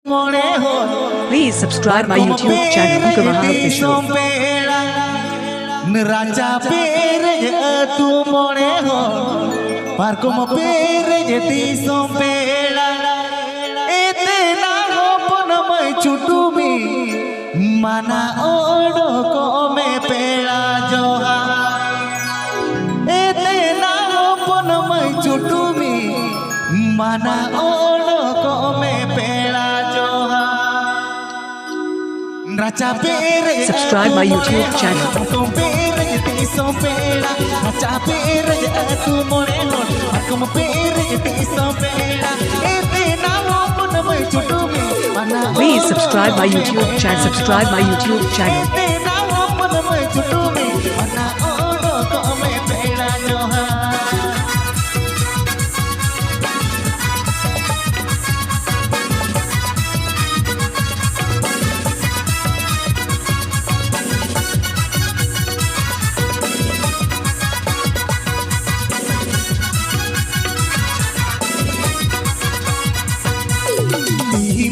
Please subscribe my YouTube channel Uncle Mahal Official. Neraca pere tu more ho, parkom pere di sompela. Ete na ho ponamai chutumi, mana odo ko me pela joha. Ete na ho ponamai chutumi, mana odo ko me pela joha. Subscribe my YouTube channel. Please subscribe my YouTube channel. Subscribe my YouTube channel.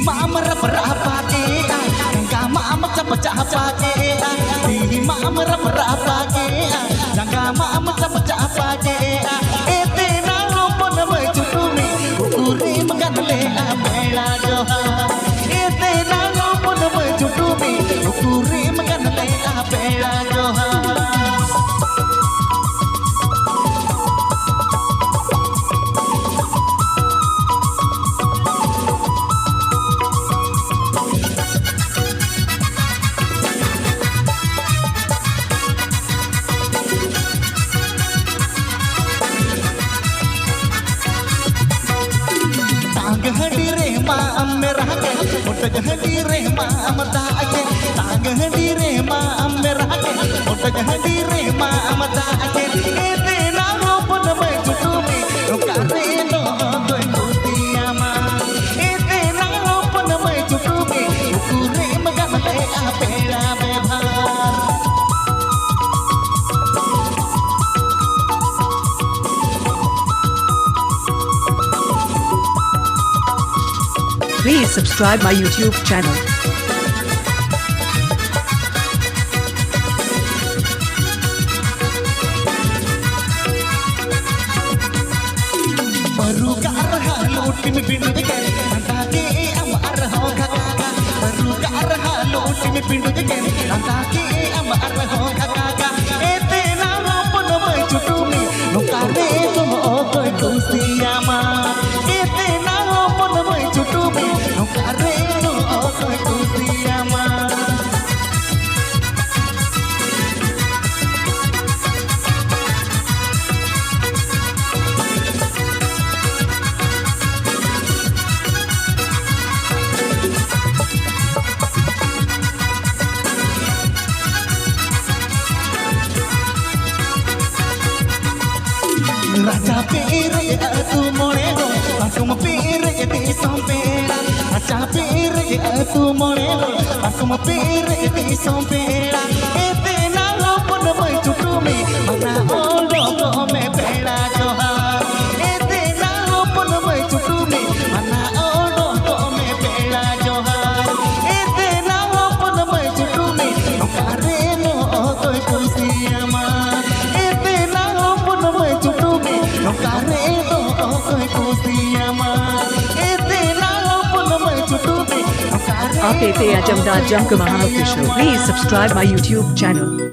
Mama rapa ke, jangka mama capa ke, mama rapa ke, jangka mama capa ke, ete na rompo na mai chutumi, ukuri maganle apela joha, ete na rompo na mai chutumi, ukuri maganle apela joha. Hadire ma amera ke otak hadire ma amata ke tang hadire ma amera ke otak hadire ma amata ke ete na ropon mai chutumi lokare no doi kutiyama ete na ropon mai chutumi ukure magamale apela bebhar. Please subscribe my YouTube channel. Baru karha lutin pindu ke antake amar ho khaka baru karha lutin pindu ke antake amar ho khaka ete na ropon mai chutumi lokare tumo koi kusiyama ete na ropon mai chutumi lokare tumo koi kusiyama. Raja pere tu more ho, akum pere di sompela. Raja pere tu more ho, akum pere di sompela. Ete na ropon mai chutumi, mana odo ko me pela joha. Ete na ropon mai chutumi, mana odo ko me pela joha. Ete na ropon mai chutumi, lokare no koi kusiyama. Ete na ropon mai chutumi. Aap Jamdad Uncle Mahal Official. Please subscribe my YouTube channel.